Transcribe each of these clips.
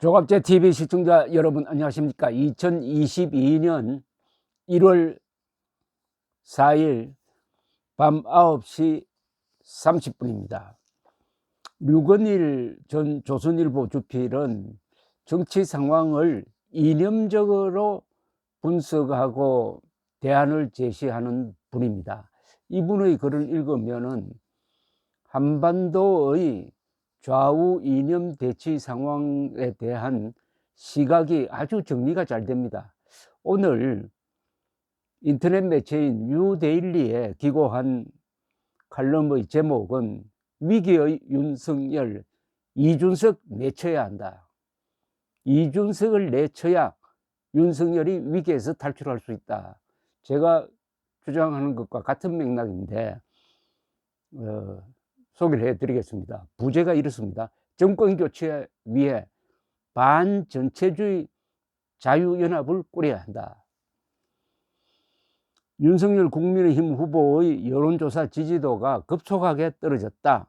조갑제 TV 시청자 여러분 안녕하십니까. 2022년 1월 4일 밤 9시 30분입니다. 류건일 전 조선일보 주필은 정치 상황을 이념적으로 분석하고 대안을 제시하는 분입니다. 이분의 글을 읽으면은 한반도의 좌우 이념 대치 상황에 대한 시각이 아주 정리가 잘 됩니다. 오늘 인터넷 매체인 뉴데일리에 기고한 칼럼의 제목은 위기의 윤석열, 이준석 내쳐야 한다. 이준석을 내쳐야 윤석열이 위기에서 탈출할 수 있다. 제가 주장하는 것과 같은 맥락인데 소개를 해드리겠습니다. 부제가 이렇습니다. 정권 교체 위해 반전체주의 자유연합을 꾸려야 한다. 윤석열 국민의힘 후보의 여론조사 지지도가 급속하게 떨어졌다.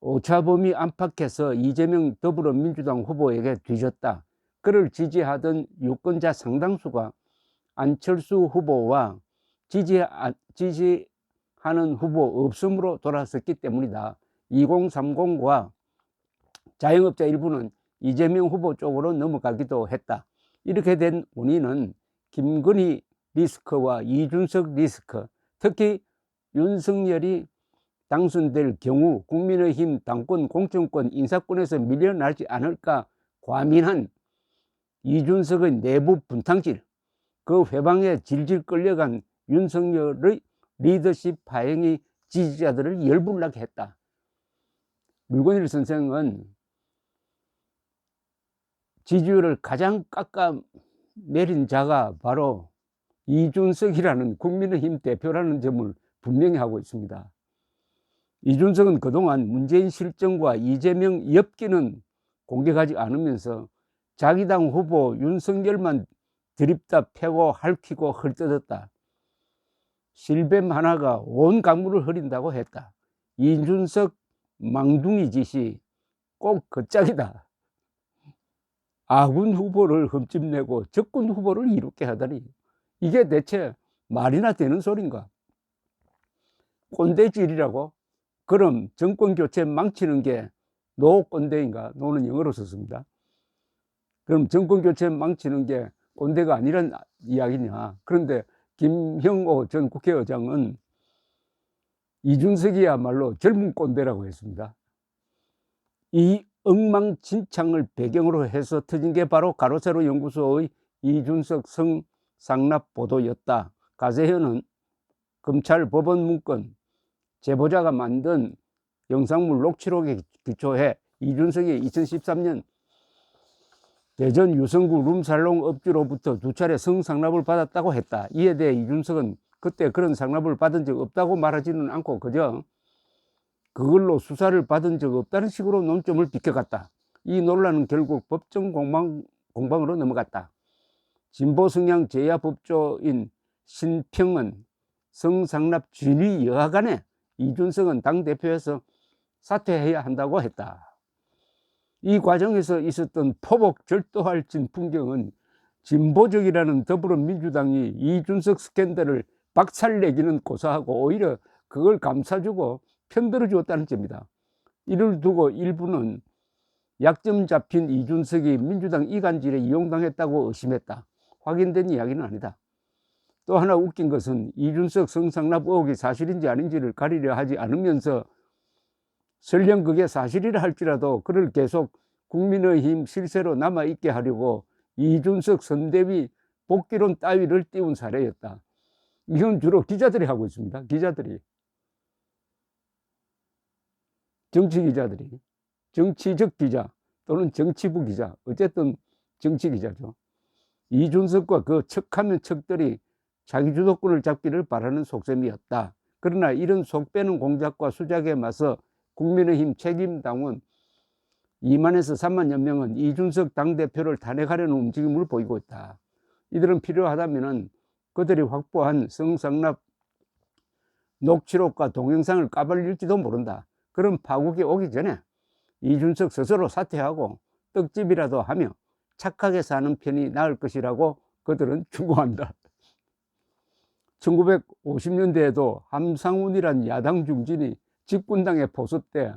오차범위 안팎에서 이재명 더불어민주당 후보에게 뒤졌다. 그를 지지하던 유권자 상당수가 안철수 후보와 지지하는 후보 없음으로 돌아섰기 때문이다. 2030과 자영업자 일부는 이재명 후보 쪽으로 넘어가기도 했다. 이렇게 된 원인은 김건희 리스크와 이준석 리스크, 특히 윤석열이 당선될 경우 국민의힘 당권, 공천권, 인사권에서 밀려나지 않을까 과민한 이준석의 내부 분탕질, 그 회방에 질질 끌려간 윤석열의 리더십 파행이 지지자들을 열불나게 했다. 류건일 선생은 지지율을 가장 깎아내린 자가 바로 이준석이라는 국민의힘 대표라는 점을 분명히 하고 있습니다. 이준석은 그동안 문재인 실정과 이재명 엽기는 공격하지 않으면서 자기 당 후보 윤석열만 드립다 패고 핥히고 헐뜯었다. 실뱀 하나가 온 강물을 흐린다고 했다. 이준석 망둥이 짓이 꼭 그 짝이다. 아군 후보를 흠집내고 적군 후보를 이롭게 하다니, 이게 대체 말이나 되는 소린가? 꼰대질이라고? 그럼 정권 교체 망치는 게 노 꼰대인가? 노는 영어로 썼습니다. 그럼 정권 교체 망치는 게 꼰대가 아니란 이야기냐? 그런데 김형호 전 국회의장은 이준석이야말로 젊은 꼰대라고 했습니다. 이 엉망진창을 배경으로 해서 터진 게 바로 가로세로 연구소의 이준석 성상납 보도였다. 가세현은 검찰 법원 문건, 제보자가 만든 영상물 녹취록에 기초해 이준석이 2013년 대전 유성구 룸살롱 업주로부터 2차례 성상납을 받았다고 했다. 이에 대해 이준석은 그때 그런 상납을 받은 적 없다고 말하지는 않고 그저 그걸로 수사를 받은 적 없다는 식으로 논점을 비켜갔다. 이 논란은 결국 법정 공방으로 넘어갔다. 진보 성향 제야 법조인 신평은 성상납 진위 여하간에 이준석은 당대표에서 사퇴해야 한다고 했다. 이 과정에서 있었던 포복 절도할 진풍경은 진보적이라는 더불어민주당이 이준석 스캔들을 박살내기는 고사하고 오히려 그걸 감싸주고 편들어 주었다는 점이다. 이를 두고 일부는 약점 잡힌 이준석이 민주당 이간질에 이용당했다고 의심했다. 확인된 이야기는 아니다. 또 하나 웃긴 것은 이준석 성상납 의혹이 사실인지 아닌지를 가리려 하지 않으면서 설령 그게 사실이라 할지라도 그를 계속 국민의힘 실세로 남아있게 하려고 이준석 선대위 복귀론 따위를 띄운 사례였다. 이건 주로 기자들이 하고 있습니다. 기자들이. 정치기자들이. 정치적 기자 또는 정치부 기자. 어쨌든 정치기자죠. 이준석과 그 척하면 척들이 자기 주도권을 잡기를 바라는 속셈이었다. 그러나 이런 속배는 공작과 수작에 맞서 국민의힘 책임당원 2만에서 3만여 명은 이준석 당대표를 탄핵하려는 움직임을 보이고 있다. 이들은 필요하다면 그들이 확보한 성상납 녹취록과 동영상을 까발릴지도 모른다. 그런 파국이 오기 전에 이준석 스스로 사퇴하고 떡집이라도 하며 착하게 사는 편이 나을 것이라고 그들은 충고한다. 1950년대에도 함상훈이란 야당 중진이 집권당에 포섭돼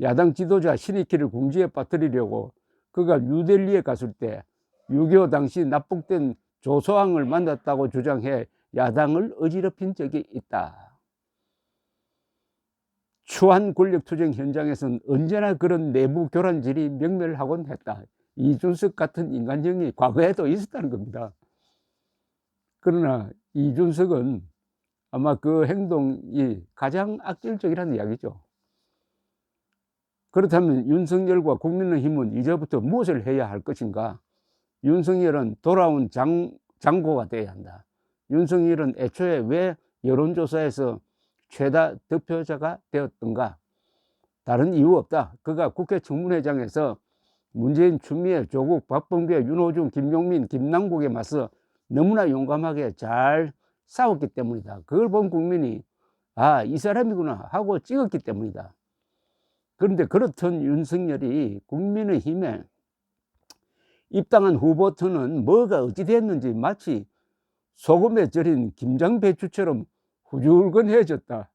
야당 지도자 신익희를 궁지에 빠뜨리려고 그가 뉴델리에 갔을 때 6.25 당시 납북된 조소왕을 만났다고 주장해 야당을 어지럽힌 적이 있다. 추한 권력투쟁 현장에서는 언제나 그런 내부 교란질이 명멸하곤 했다. 이준석 같은 인간형이 과거에도 있었다는 겁니다. 그러나 이준석은 아마 그 행동이 가장 악질적이라는 이야기죠. 그렇다면 윤석열과 국민의힘은 이제부터 무엇을 해야 할 것인가? 윤석열은 돌아온 장고가 되어야 한다. 윤석열은 애초에 왜 여론조사에서 최다 득표자가 되었던가? 다른 이유 없다. 그가 국회 청문회장에서 문재인, 추미애, 조국, 박범계, 윤호중, 김용민, 김남국에 맞서 너무나 용감하게 잘 싸웠기 때문이다. 그걸 본 국민이 아, 이 사람이구나 하고 찍었기 때문이다. 그런데 그렇던 윤석열이 국민의힘에 입당한 후부터는 뭐가 어찌 됐는지 마치 소금에 절인 김장배추처럼 후줄근해졌다.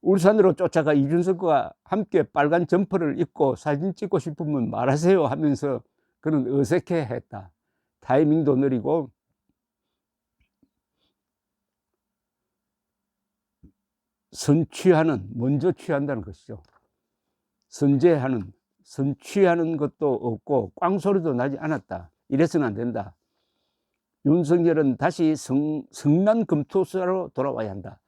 울산으로 쫓아가 이준석과 함께 빨간 점퍼를 입고 사진 찍고 싶으면 말하세요 하면서 그는 어색해했다. 타이밍도 느리고 선취하는, 먼저 취한다는 것이죠. 선제하는, 선취하는 것도 없고 꽝소리도 나지 않았다. 이래서는 안 된다. 윤석열은 다시 성난 금투사로 돌아와야 한다.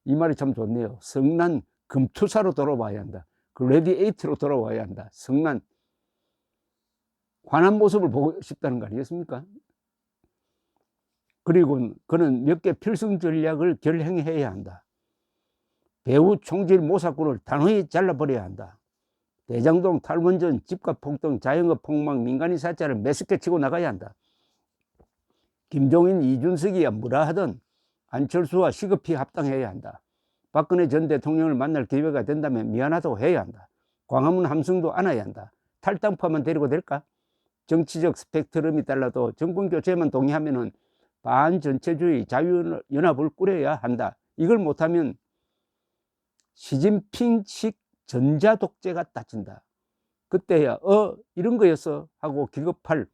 이 말이 참 좋네요. 성난 금투사로 돌아와야 한다. 글래디에이터로 돌아와야 한다. 성난, 환한 모습을 보고 싶다는 거 아니겠습니까? 그리고 그는 몇 개 필승 전략을 결행해야 한다. 배후 총질 모사꾼을 단호히 잘라버려야 한다. 대장동 탈원전, 집값 폭등, 자영업 폭망, 민간인 사찰을 매섭게 치고 나가야 한다. 김종인, 이준석이야 뭐라 하든 안철수와 시급히 합당해야 한다. 박근혜 전 대통령을 만날 기회가 된다면 미안하다고 해야 한다. 광화문 함성도 안아야 한다. 탈당파만 데리고 될까? 정치적 스펙트럼이 달라도 정권 교체만 동의하면은 반전체주의 자유연합을 꾸려야 한다. 이걸 못하면 시진핑식 전자독재가 따진다. 그때야 이런 거였어 하고 기겁할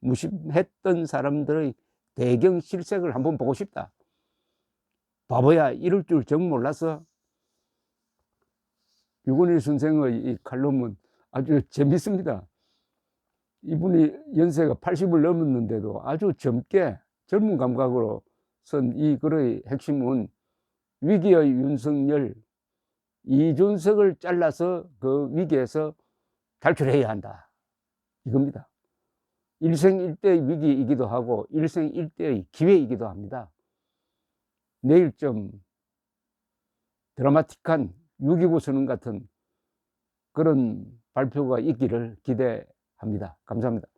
무심했던 사람들의 대경 실색을 한번 보고 싶다. 바보야 이럴 줄 정 몰랐어. 유건일 선생의 이 칼럼은 아주 재밌습니다. 이분이 연세가 80을 넘었는데도 아주 젊은 감각으로 쓴 이 글의 핵심은 위기의 윤석열, 이준석을 잘라서 그 위기에서 탈출해야 한다. 이겁니다. 일생일대의 위기이기도 하고 일생일대의 기회이기도 합니다. 내일 좀 드라마틱한 6.29 선언 같은 그런 발표가 있기를 기대합니다. 감사합니다.